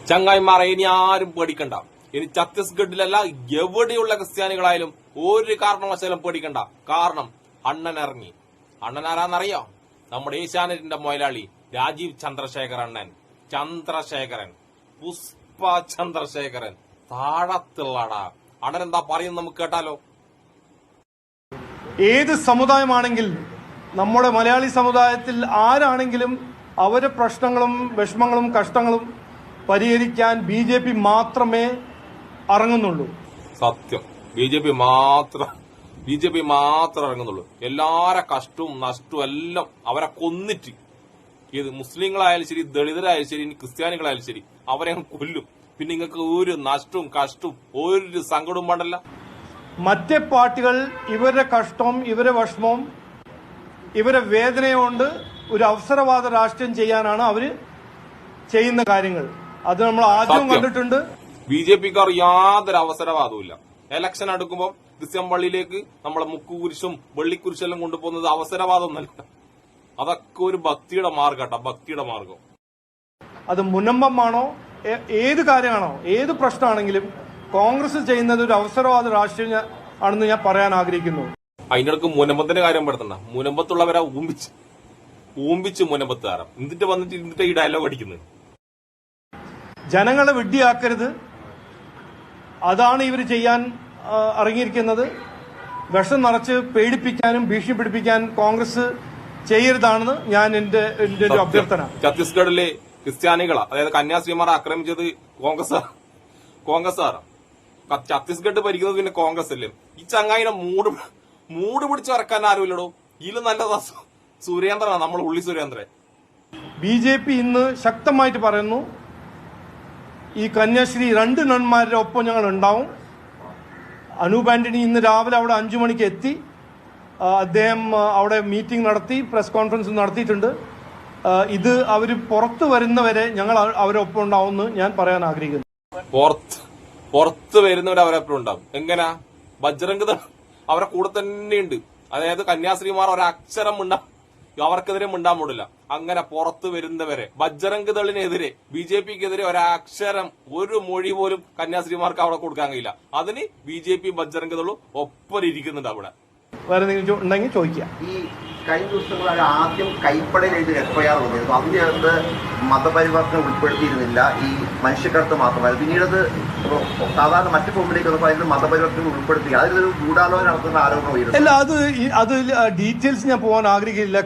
ചങ്ങായിമാരെ ഇനി ആരും പേടിക്കണ്ട. ഇനി ഛത്തീസ്ഗഡിലല്ല എവിടെയുള്ള ക്രിസ്ത്യാനികളായാലും ഒരു കാരണവശാലും പേടിക്കണ്ട. കാരണം അണ്ണൻ ഇറങ്ങി. അണ്ണൻ ആരാന്നറിയോ? നമ്മുടെ ഏഷ്യാനെറ്റിന്റെ മുതലാളി രാജീവ് ചന്ദ്രശേഖർ അണ്ണൻ. ചന്ദ്രശേഖരൻ, പുഷ്പ ചന്ദ്രശേഖരൻ താഴത്തുള്ളടാ. അണ്ണൻ എന്താ പറയുന്നത് നമുക്ക് കേട്ടാലോ. ഏത് സമുദായമാണെങ്കിൽ നമ്മുടെ മലയാളി സമുദായത്തിൽ ആരാണെങ്കിലും അവരുടെ പ്രശ്നങ്ങളും വിഷമങ്ങളും കഷ്ടങ്ങളും പരിഹരിക്കാൻ BJP മാത്രമേ ഇറങ്ങുന്നുള്ളൂ. സത്യം, BJP മാത്രം ഇറങ്ങുന്നുള്ളൂ. എല്ലാരെ കഷ്ടവും നഷ്ടവും എല്ലാം അവരെ കൊന്നിട്ട്, ഏത് മുസ്ലിങ്ങളായാലും ശരി, ദളിതരായാലും ശരി, ഇനി ക്രിസ്ത്യാനികളായാലും ശരി, അവരെ കൊല്ലും. പിന്നെ നിങ്ങൾക്ക് ഒരു നഷ്ടവും കഷ്ടവും ഒരു സങ്കടവും പാടല്ല. മറ്റേ പാർട്ടികൾ ഇവരുടെ കഷ്ടവും ഇവരെ വിഷമവും ഇവരെ വേദനയുകൊണ്ട് ഒരു അവസരവാദ രാഷ്ട്രീയം ചെയ്യാനാണ് അവര് ചെയ്യുന്ന കാര്യങ്ങൾ. അത് നമ്മൾ ആദ്യം കണ്ടിട്ടുണ്ട്. BJPക്കാർ യാതൊരു അവസരവാദവും ഇല്ല. എലക്ഷൻ അടുക്കുമ്പോൾ ക്രിസ്ത്യൻ പള്ളിയിലേക്ക് നമ്മളെ മുക്കുകുരിശും വെള്ളിക്കുരിശെല്ലാം കൊണ്ടുപോകുന്നത് അവസരവാദമൊന്നല്ല. അതൊക്കെ ഒരു ഭക്തിയുടെ മാർഗം, ഭക്തിയുടെ മാർഗം. അത് മുനമ്പമാണോ ഏത് കാര്യമാണോ ഏത് പ്രശ്നമാണെങ്കിലും കോൺഗ്രസ് ചെയ്യുന്നത് ഒരു അവസരവാദ രാഷ്ട്രീയം ആണെന്ന് ഞാൻ പറയാൻ ആഗ്രഹിക്കുന്നു. അതിന്റെ ഇടക്ക് മുനമ്പത്തിന്റെ കാര്യം പെടുത്തണ്ട. മുനമ്പത്തുള്ളവരെ ഊമ്പിച്ച് മുനമ്പത്തുകാരം എന്നിട്ട് വന്നിട്ട് ഈ ഡയലോഗ് അടിക്കുന്നത്. ജനങ്ങളെ വിഡ്ഢിയാക്കരുത്, അതാണ് ഇവർ ചെയ്യാൻ ഇറങ്ങിയിരിക്കുന്നത്. വിഷം നിറച്ച് പേടിപ്പിക്കാനും ഭീഷണിപ്പെടുപ്പിക്കാൻ കോൺഗ്രസ് ചെയ്യരുതാണെന്ന് ഞാൻ എന്റെ ഒരു അഭ്യർത്ഥന. ഛത്തീസ്ഗഡിലെ ക്രിസ്ത്യാനികളാ, അതായത് കന്യാസ്ത്രീമാരെ ആക്രമിച്ചത് കോൺഗ്രസ്സാണ്. ഛത്തീസ്ഗഡ് ഭരിക്കുന്നത് പിന്നെ കോൺഗ്രസ് അല്ലേ. ഈ ചങ്ങായിനെ മൂട് പിടിച്ച് ഇറക്കാൻ ആരുമില്ലടോ. ഇതിൽ നല്ലതാ സുരേന്ദ്രനാണ്, നമ്മൾ ഉള്ളി സുരേന്ദ്രൻ. BJP ഇന്ന് ശക്തമായിട്ട് പറയുന്നു, ഈ കന്യാശ്രീ 2 നന്മാരുടെ ഒപ്പം ഞങ്ങൾ ഉണ്ടാവും. അനൂപ് ആന്റണി ഇന്ന് രാവിലെ അവിടെ 5 മണിക്ക് എത്തി. അദ്ദേഹം അവിടെ മീറ്റിംഗ് നടത്തി, പ്രസ് കോൺഫറൻസ് നടത്തിയിട്ടുണ്ട്. ഇത് അവർ പുറത്തു വരുന്നവരെ ഞങ്ങൾ അവരൊപ്പം ഉണ്ടാവുമെന്ന് ഞാൻ പറയാൻ ആഗ്രഹിക്കുന്നു. പുറത്ത് വരുന്നവരെ അവരൊപ്പം ഉണ്ടാവും. എങ്ങനാ? ബജ്രംഗ് ദൾ അവരെ കൂടെ തന്നെയുണ്ട്. അതായത് കന്യാസ്ത്രീമാർ ഒരക്ഷരം അവർക്കെതിരെ മിണ്ടാൻ പാടില്ല. അങ്ങനെ പുറത്ത് വരുന്നവരെ ബജ്രംഗ് ദളിനെതിരെ BJPക്കെതിരെ ഒരക്ഷരം ഒരു മൊഴി പോലും കന്യാസ്ത്രീമാർക്ക് അവിടെ കൊടുക്കാൻ കഴിയില്ല. അതിന് BJP ബജ്രംഗ് ദളും ഒപ്പം ഇരിക്കുന്നുണ്ട് അവിടെ. വേറെ എന്തെങ്കിലും ഉണ്ടെങ്കിൽ ചോദിക്കാം. ഈ കഴിഞ്ഞ ദിവസങ്ങളിൽ ആദ്യം കൈപ്പടയിൽ എഴുതി FIR വന്നിരുന്നു. അതിനകത്ത് മതപരിവർത്തനം ഉൾപ്പെടുത്തിയിരുന്നില്ല, ഈ മനുഷ്യക്കടത്ത് മാത്രമായിരുന്നു. പിന്നീട് സാധാരണ മറ്റു ഫോമിലേക്ക് വന്നപ്പോൾ അതിന് മതപരിവർത്തനം ഉൾപ്പെടുത്തി അതിലൊരു ഗൂഢാലോചന നടത്തുന്ന ആരോപണം ഉയരുന്നു. അല്ല, അത് ഡീറ്റെയിൽസ് ഞാൻ പോകാൻ ആഗ്രഹിക്കില്ല.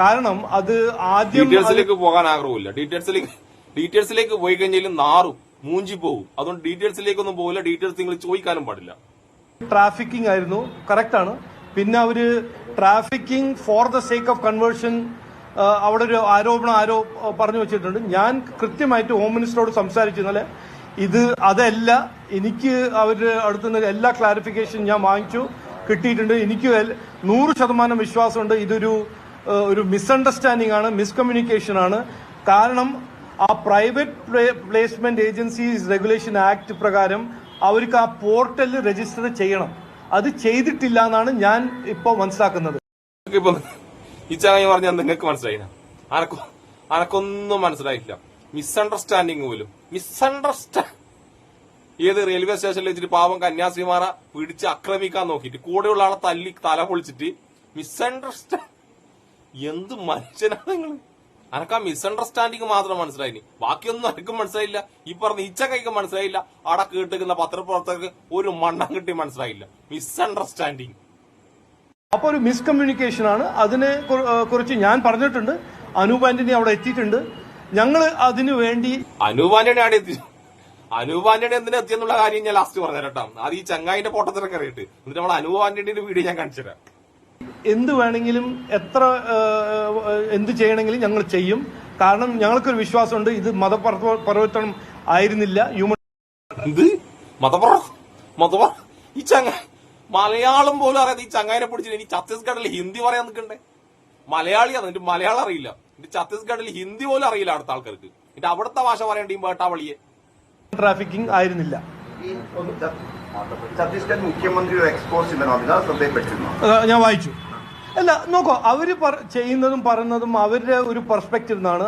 കാരണം അത് ആദ്യം ഡീറ്റെയിൽസിലേക്ക് പോകാൻ ആഗ്രഹമില്ല. ഡീറ്റെയിൽസിലേക്ക് പോയി കഴിഞ്ഞാൽ നാറും മൂഞ്ചി പോകും. അതുകൊണ്ട് ഡീറ്റെയിൽസിലേക്കൊന്നും പോകില്ല. ഡീറ്റെയിൽസ് നിങ്ങൾ ചോദിക്കാനും പാടില്ല. ട്രാഫിക്കിംഗ് ആയിരുന്നു, കറക്റ്റ് ആണ്. പിന്നെ അവര് trafficking for the sake of conversion അവിടെ ഒരു ആരോപണം പറഞ്ഞു വെച്ചിട്ടുണ്ട്. ഞാൻ കൃത്യമായിട്ട് ഹോം മിനിസ്റ്ററോട് സംസാരിച്ചെന്നാല് അതല്ല. എനിക്ക് അവരുടെ അടുത്തുനിന്ന് എല്ലാ ക്ലാരിഫിക്കേഷൻ ഞാൻ വാങ്ങിച്ചു, കിട്ടിയിട്ടുണ്ട്. എനിക്ക് 100% വിശ്വാസമുണ്ട് ഇതൊരു മിസ്അണ്ടർസ്റ്റാൻഡിംഗ് ആണ്, മിസ്കമ്മ്യൂണിക്കേഷൻ ആണ്. കാരണം ആ private placement agencies regulation act പ്രകാരം അവർക്ക് ആ പോർട്ടലിൽ രജിസ്റ്റർ ചെയ്യണം. അത് ചെയ്തിട്ടില്ല എന്നാണ് ഞാൻ ഇപ്പൊ മനസ്സിലാക്കുന്നത്. ഈ ചങ്ങായി പറഞ്ഞാൽ നിങ്ങൾക്ക് മനസ്സിലായില്ല? അനക്കൊന്നും മനസ്സിലായില്ല. മിസ്അണ്ടർസ്റ്റാൻഡിങ് പോലും. ഏത് റെയിൽവേ സ്റ്റേഷനിൽ വെച്ചിട്ട് പാവം കന്യാസ്ത്രീമാരെ പിടിച്ച് ആക്രമിക്കാൻ നോക്കിയിട്ട് കൂടെയുള്ള ആളെ തല്ലി തല പൊളിച്ചിട്ട് മിസ്അണ്ടർസ്റ്റാൻഡ്. എന്ത് മനുഷ്യനാണ് നിങ്ങൾ? അനക്ക് ആ മിസ്അണ്ടർസ്റ്റാൻഡിങ് മാത്രം മനസ്സിലായിനി, ബാക്കിയൊന്നും അനക്കും മനസ്സിലായില്ല. ഈ പറഞ്ഞ ഈച്ചക്കൈക്ക് മനസ്സിലായില്ല, അവിടെ കേട്ടിരിക്കുന്ന പത്രപ്രവർത്തകർക്ക് ഒരു മണ്ണം കിട്ടി മനസ്സിലായില്ല. മിസ്അണ്ടർസ്റ്റാൻഡിങ്. അപ്പൊ ഒരു മിസ്കമ്മ്യൂണിക്കേഷൻ ആണ്. അതിനെ കുറിച്ച് ഞാൻ പറഞ്ഞിട്ടുണ്ട്. അനൂപ് ആന്റണി അവിടെ എത്തിയിട്ടുണ്ട്. ഞങ്ങള് അതിനു വേണ്ടി അനൂപ് ആന്റണി എന്തിനാ എത്തിയെന്നുള്ള കാര്യം ഞാൻ ലാസ്റ്റ് പറഞ്ഞുതരാം. അത് ഈ ചങ്ങായിന്റെ പൊട്ടത്തിലൊക്കെ അറിയിട്ട് എന്നിട്ട് നമ്മൾ അനൂപ് ആന്റണിയുടെ വീഡിയോ ഞാൻ കാണിച്ചുതരാം. എന്ത് വേണമെങ്കിലും എന്ത് ചെയ്യണമെങ്കിലും ഞങ്ങൾ ചെയ്യും. കാരണം ഞങ്ങൾക്കൊരു വിശ്വാസമുണ്ട് ഇത് മതപരിവർത്തനം ആയിരുന്നില്ല. ഈ ചങ്ങായി മലയാളം പോലും അറിയാതെ ഈ ചങ്ങായിനെ പിടിച്ചിട്ട് ഇനി ഛത്തീസ്ഗഡിൽ ഹിന്ദി പറയാൻ നിൽക്കണ്ടേ? മലയാളിയാണ്, എന്നിട്ട് മലയാളം അറിയില്ല. എന്നിട്ട് ഛത്തീസ്ഗഡിൽ ഹിന്ദി പോലും അറിയില്ല അടുത്ത ആൾക്കാർക്ക്. എന്നിട്ട് അവിടുത്തെ ഭാഷ പറയേണ്ട ഈ വേട്ടാവളിയെ. ട്രാഫിക്കിംഗ് ആയിരുന്നില്ല. ഛത്തീസ്ഗഡ് മുഖ്യമന്ത്രിയുടെ എക്സ്പോസ് ഞാൻ വായിച്ചു. അല്ല നോക്കോ, അവര് ചെയ്യുന്നതും പറയുന്നതും അവരുടെ ഒരു പെർസ്പെക്റ്റീവ് നിന്നാണ്.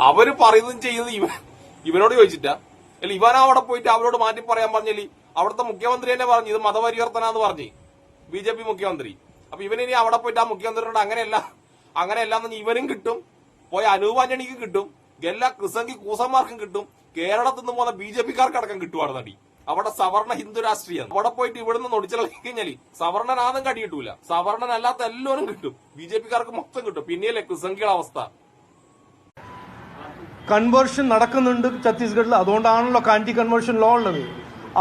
അവര് പറയുന്നതും ചെയ്യുന്നതും ഇവനോട് ചോദിച്ചിട്ടാ അല്ല ഇവൻ അവിടെ പോയിട്ട് അവരോട് മാറ്റി പറയാൻ പറഞ്ഞില്ലേ? അവിടുത്തെ മുഖ്യമന്ത്രി തന്നെ പറഞ്ഞു ഇത് മതപരിവർത്തനാന്ന് പറഞ്ഞു, BJP മുഖ്യമന്ത്രി. അപ്പൊ ഇവനിനി അവിടെ പോയിട്ട് ആ മുഖ്യമന്ത്രിയോട് അങ്ങനെയല്ലാന്ന് ഇവനും കിട്ടും, പോയ അനൂപ് ആന്റണിക്കും കിട്ടും, എല്ലാ ക്രിസംഗി കൂസന്മാർക്കും കിട്ടും, കേരളത്തിൽ നിന്ന് പോകുന്ന BJPക്കാർക്ക് അടക്കം കിട്ടുവാണ് നടി. അവിടെ സവർണ ഹിന്ദു രാഷ്ട്രീയം. അവിടെ പോയിട്ട് ഇവിടുന്ന് നൊടിച്ചിളക്കി കഴിഞ്ഞാല് സവർണനാന്നും കടി കിട്ടൂല, സവർണനല്ലാത്ത എല്ലാവരും കിട്ടും, BJPക്കാർക്ക് മൊത്തം കിട്ടും. പിന്നെയല്ലേ ക്രിസംഗിയുടെ അവസ്ഥ. കൺവേർഷൻ നടക്കുന്നുണ്ട് ഛത്തീസ്ഗഡിൽ, അതുകൊണ്ടാണല്ലോ ആന്റി കൺവേർഷൻ ലോ ഉള്ളത്.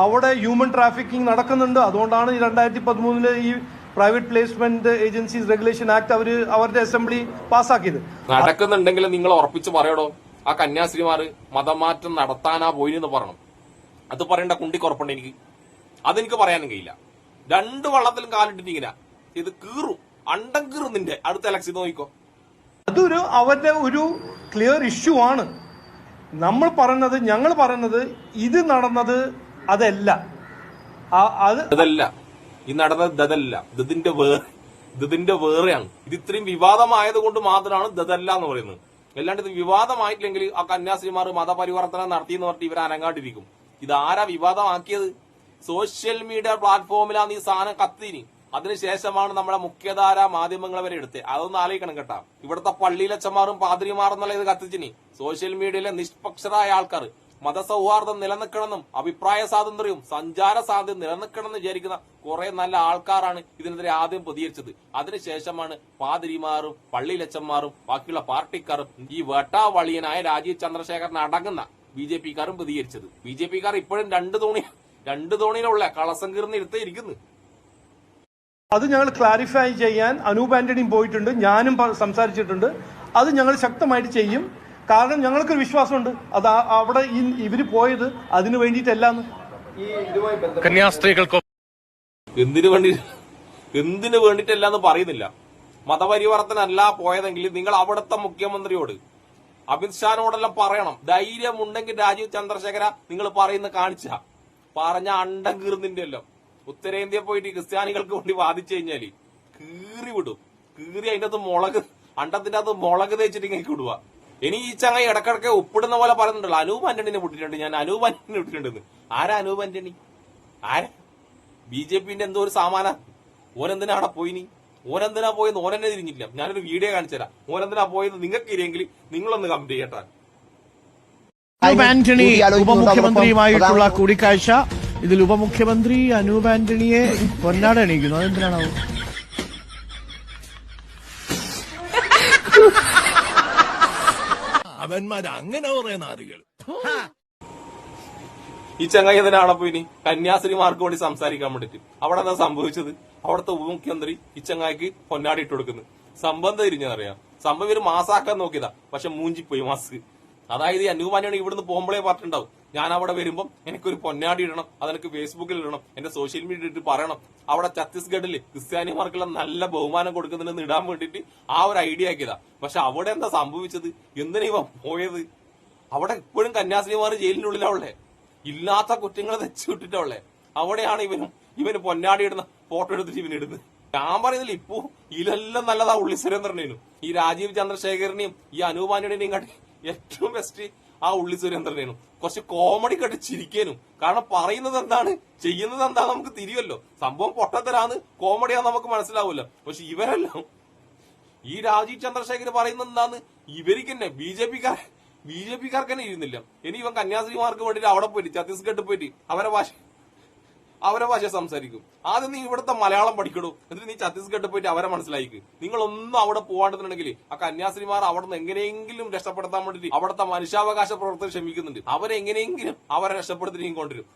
അവിടെ ഹ്യൂമൻ ട്രാഫിക്കിംഗ് നടക്കുന്നുണ്ട്, അതുകൊണ്ടാണ് 2013 ഈ private placement agencies regulation act അവരുടെ അസംബ്ലി പാസ്സാക്കിയത്. നടക്കുന്നുണ്ടെങ്കിൽ നിങ്ങൾ ഉറപ്പിച്ച് പറയടോ, ആ കന്യാസ്ത്രീമാര് മതമാറ്റം നടത്താനാ പോയിന്ന് പറയണം. അത് പറയേണ്ട കുണ്ടിക്കുറപ്പുണ്ട് എനിക്ക്, അതെനിക്ക് പറയാനും കഴിയില്ല. 2 വള്ളത്തിലും കാലിട്ടിട്ട് ഇങ്ങനെ ഇത് കീറും, അണ്ടം കീറും നിന്റെ അടുത്ത ഇലക്ഷൻ നോക്കിക്കോ. അതൊരു അവരുടെ ഒരു ക്ലിയർ ഇഷ്യൂ ആണ്. ഞങ്ങൾ പറയുന്നത് ഇത് നടന്നത് അതല്ല, ഈ നടന്നത് ദതല്ല, ഇതിന്റെ വേറെയാണ്. ഇത് ഇത്രയും വിവാദമായത് കൊണ്ട് മാത്രമാണ് ദതല്ല എന്ന് പറയുന്നത്. അല്ലാണ്ട് ഇത് വിവാദമായിട്ടില്ലെങ്കിൽ ആ കന്യാസ്ത്രീമാർ മതപരിവർത്തനം നടത്തിയെന്ന് പറഞ്ഞിട്ട് ഇവർ അനങ്ങാണ്ടിരിക്കും. ഇതാരാ വിവാദമാക്കിയത്? സോഷ്യൽ മീഡിയ പ്ലാറ്റ്ഫോമിലാണ് ഈ സാധനം കത്തിന്. അതിനുശേഷമാണ് നമ്മുടെ മുഖ്യധാര മാധ്യമങ്ങൾ വരെ എടുത്തത്. അതൊന്നും ആലോചിക്കണം കേട്ടാ. ഇവിടുത്തെ പള്ളിയിലച്ചന്മാരും പാതിരിമാരെന്നുള്ള ഇത് കത്തിച്ചിനി സോഷ്യൽ മീഡിയയിലെ നിഷ്പക്ഷരായ ആൾക്കാർ മതസൗഹാർദ്ദം നിലനിൽക്കണമെന്നും അഭിപ്രായ സ്വാതന്ത്ര്യവും സഞ്ചാര സ്വാതന്ത്ര്യം നിലനിൽക്കണമെന്ന് വിചാരിക്കുന്ന കുറെ നല്ല ആൾക്കാരാണ് ഇതിനെതിരെ ആദ്യം പ്രതികരിച്ചത്. അതിനുശേഷമാണ് പാതിരിമാരും പള്ളിയിലച്ചന്മാരും ബാക്കിയുള്ള പാർട്ടിക്കാരും ഈ വേട്ടാവളിയനായ രാജീവ് ചന്ദ്രശേഖരൻ അടങ്ങുന്ന BJPക്കാരും പ്രതികരിച്ചത്. BJPക്കാർ ഇപ്പോഴും രണ്ട് തോണിയിലുള്ള കളസങ്കീർന്ന് എടുത്തേ ഇരിക്കുന്നു. അത് ഞങ്ങൾ ക്ലാരിഫൈ ചെയ്യാൻ അനൂപ് ആന്റണിയും പോയിട്ടുണ്ട്, ഞാനും സംസാരിച്ചിട്ടുണ്ട്. അത് ഞങ്ങൾ ശക്തമായിട്ട് ചെയ്യും. കാരണം ഞങ്ങൾക്ക് വിശ്വാസമുണ്ട് അത് അവിടെ ഇവര് പോയത് അതിനു വേണ്ടിയിട്ടല്ലാന്ന്. കന്യാസ്ത്രീകൾക്കോ എന്തിനു വേണ്ടിയിട്ടല്ലാന്ന് പറയുന്നില്ല. മതപരിവർത്തനല്ല പോയതെങ്കിൽ നിങ്ങൾ അവിടുത്തെ മുഖ്യമന്ത്രിയോട് അമിത്ഷാനോടെല്ലാം പറയണം. ധൈര്യമുണ്ടെങ്കിൽ രാജീവ് ചന്ദ്രശേഖര നിങ്ങൾ പറയുന്ന പറഞ്ഞ അണ്ടം കീറുന്നിന്റെ എല്ലാം ഉത്തരേന്ത്യ പോയിട്ട് ക്രിസ്ത്യാനികൾക്ക് വേണ്ടി വാദിച്ചു കഴിഞ്ഞാല് കീറി വിടും. കീറി അതിന്റെ അകത്ത് അണ്ടത്തിന്റെ അകത്ത് മുളക് തേച്ചിട്ട് ഇങ്ങനെ വിടുക. ഇനി ഈ ചങ്ങായി ഇടക്കിടക്ക് ഒപ്പിടുന്ന പോലെ പറയുന്നുണ്ടല്ലോ, അനൂപ് ആന്റണിനെ വിട്ടിട്ടുണ്ട്, ഞാൻ അനൂപ് ആന്റണിനെ വിട്ടിട്ടുണ്ടെന്ന്. ആരാ അനൂപ് ആന്റണി? ആരാ? BJPന്റെ എന്തോ ഒരു സാമാന. ഓനെന്തിനാ അവിടെ പോയിനി? ഓനെന്തിനാ പോയെന്ന് ഓനെന്നെ തിരിഞ്ഞില്ല. ഞാനൊരു വീഡിയോ കാണിച്ചു തരാം. ഓനെന്തിനാ പോയത് നിങ്ങൾക്ക് ഇരിയെങ്കിൽ നിങ്ങളൊന്ന് കമന്റ് ചെയ്യട്ടാ. അനൂപ് ആന്റണി ഉപമുഖ്യമന്ത്രിയുമായിട്ടുള്ള കൂടിക്കാഴ്ച. ഇതിൽ ഉപമുഖ്യമന്ത്രി അനൂപ് ആന്റണിയെ പൊന്നാട അണിയിക്കുന്നു. അതെന്തിനാണോ? അവന്മാർ അങ്ങനെ പറയുന്ന ആളുകൾ. ഈ ചങ്ങായി എന്തിനാണപ്പോ ഇനി കന്യാസ്ത്രീമാർക്ക് വേണ്ടി സംസാരിക്കാൻ വേണ്ടിട്ട്? അവിടെ എന്താ സംഭവിച്ചത്? അവിടുത്തെ ഉപമുഖ്യമന്ത്രി ഈ ചങ്ങായിക്ക് പൊന്നാടി ഇട്ട് കൊടുക്കുന്നു. സംഭവം തിരിഞ്ഞറിയാം. സംഭവം ഒരു മാസാക്കാൻ നോക്കിയതാ, പക്ഷെ മൂഞ്ചിപ്പോയി മാസ്ക്. അതായത് ഈ അനൂപ് ആന്റണി ഇവിടുന്ന് പോകുമ്പോഴേ പറഞ്ഞിട്ടുണ്ടാവും, ഞാൻ അവിടെ വരുമ്പം എനിക്കൊരു പൊന്നാടി ഇടണം, അതെനിക്ക് ഫേസ്ബുക്കിൽ ഇടണം, എന്റെ സോഷ്യൽ മീഡിയ ഇട്ട് പറയണം. അവിടെ ഛത്തീസ്ഗഡിൽ ക്രിസ്ത്യാനിമാർക്കുള്ള നല്ല ബഹുമാനം കൊടുക്കുന്നതിന് ഇടാൻ വേണ്ടിട്ട് ആ ഒരു ഐഡിയ ആക്കിയതാ. പക്ഷെ അവിടെ എന്താ സംഭവിച്ചത്? എന്തിനാ ഇവ പോയത്? അവിടെ ഇപ്പോഴും കന്യാസ്ത്രീമാർ ജയിലിനുള്ളിലാ ഉള്ളേ, ഇല്ലാത്ത കുറ്റങ്ങൾ വെച്ച് വിട്ടിട്ടുള്ളേ. അവിടെയാണ് ഇവന് പൊന്നാടി ഇടുന്ന ഫോട്ടോ എടുത്തിട്ട് ഇവനിടുന്നത്. ഞാൻ പറയുന്നില്ല, ഇപ്പോ ഇതിലെല്ലാം നല്ലതാ ഉള്ളി സുരേന്ദ്രനേനും ഈ രാജീവ് ചന്ദ്രശേഖരനെയും ഈ അനൂപ് ആന്റണിനെയും കാട്ടി ഏറ്റവും ബെസ്റ്റ് ആ ഉള്ളി സുരേന്ദ്രനേനും. കുറച്ച് കോമഡി കണ്ട് ചിരിക്കാനും. കാരണം പറയുന്നത് എന്താണ് ചെയ്യുന്നത് എന്താണ് നമുക്ക് തിരിയുമല്ലോ. സംഭവം പൊട്ടത്തരാന്ന് കോമഡിയാന്ന് നമുക്ക് മനസ്സിലാവുമല്ലോ. പക്ഷെ ഇവരെല്ലാം ഈ രാജീവ് ചന്ദ്രശേഖർ പറയുന്നത് എന്താന്ന് ഇവർക്ക് തന്നെ ബിജെപിക്കാർക്ക് തന്നെ ഇരുന്നില്ല. ഇനി ഇവൻ കന്യാസ്ത്രീമാർക്ക് വേണ്ടിട്ട് അവിടെ പോയിട്ട് ഛത്തീസ്ഗഡിൽ പോയിട്ട് അവരെ ഭാഷ സംസാരിക്കും. ആദ്യം നീ ഇവിടുത്തെ മലയാളം പഠിക്കണു, എന്നിട്ട് നീ ഛത്തീസ്ഗഡിൽ പോയിട്ട് അവരെ മനസ്സിലാക്കി. നിങ്ങളൊന്നും അവിടെ പോകാണ്ടെന്നുണ്ടെങ്കിൽ ആ കന്യാസ്ത്രീമാർ അവിടെ നിന്ന് എങ്ങനെയെങ്കിലും രക്ഷപ്പെടുത്താൻ വേണ്ടിട്ട് അവിടുത്തെ മനുഷ്യാവകാശ പ്രവർത്തകർ ശ്രമിക്കുന്നുണ്ട്. അവരെങ്ങനെയെങ്കിലും അവരെ രക്ഷപ്പെടുത്തി കൊണ്ടുവരും.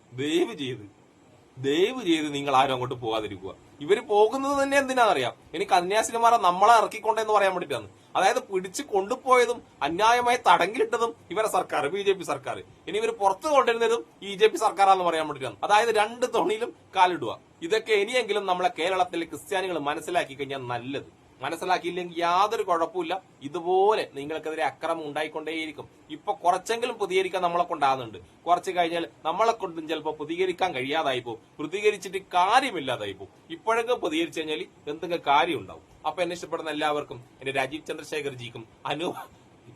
ദയവ് ചെയ്ത് നിങ്ങൾ ആരും അങ്ങോട്ട് പോകാതിരിക്കുക. ഇവര് പോകുന്നത് തന്നെ എന്തിനാണെന്നറിയാം? ഇനി കന്യാസ്ത്രീമാരെ നമ്മളെ ഇറക്കിക്കൊണ്ടെന്ന് പറയാൻ വേണ്ടിയിട്ടാണ്. അതായത് പിടിച്ച് കൊണ്ടുപോയതും അന്യായമായി തടങ്കിലിട്ടതും ഇവരെ സർക്കാർ, BJP സർക്കാർ. ഇനി ഇവർ പുറത്തു കൊണ്ടിരുന്നതും BJP സർക്കാരാന്ന് പറയാൻ വേണ്ടിയിട്ടാണ്. അതായത് 2 തോണിയിലും കാലിടുക. ഇതൊക്കെ ഇനിയെങ്കിലും നമ്മളെ കേരളത്തിലെ ക്രിസ്ത്യാനികൾ മനസ്സിലാക്കി കഴിഞ്ഞാൽ നല്ലത്. മനസ്സിലാക്കിയില്ലെങ്കിൽ യാതൊരു കുഴപ്പമില്ല. ഇതുപോലെ നിങ്ങൾക്കെതിരെ അക്രമം ഉണ്ടായിക്കൊണ്ടേയിരിക്കും. ഇപ്പൊ കുറച്ചെങ്കിലും പ്രതികരിക്കാൻ നമ്മളെ കൊണ്ടാകുന്നുണ്ട്. കുറച്ച് കഴിഞ്ഞാൽ നമ്മളെ കൊണ്ടും ചിലപ്പോൾ പ്രതികരിക്കാൻ കഴിയാതായി പോകും. പ്രതികരിച്ചിട്ട് കാര്യമില്ലാതായി പോകും. ഇപ്പോഴൊക്കെ പ്രതികരിച്ചു കഴിഞ്ഞാൽ എന്തെങ്കിലും കാര്യം ഉണ്ടാവും. അപ്പൊ എന്നെ ഇഷ്ടപ്പെടുന്ന എല്ലാവർക്കും, എന്റെ രാജീവ് ചന്ദ്രശേഖർ ജിക്കും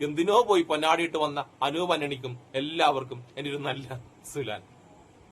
എന്തിനോ പോയി പൊന്നാടിയിട്ട് വന്ന അനൂപ് ആന്റണിക്കും എല്ലാവർക്കും എന്റെ ഒരു നല്ല സുലാൻ.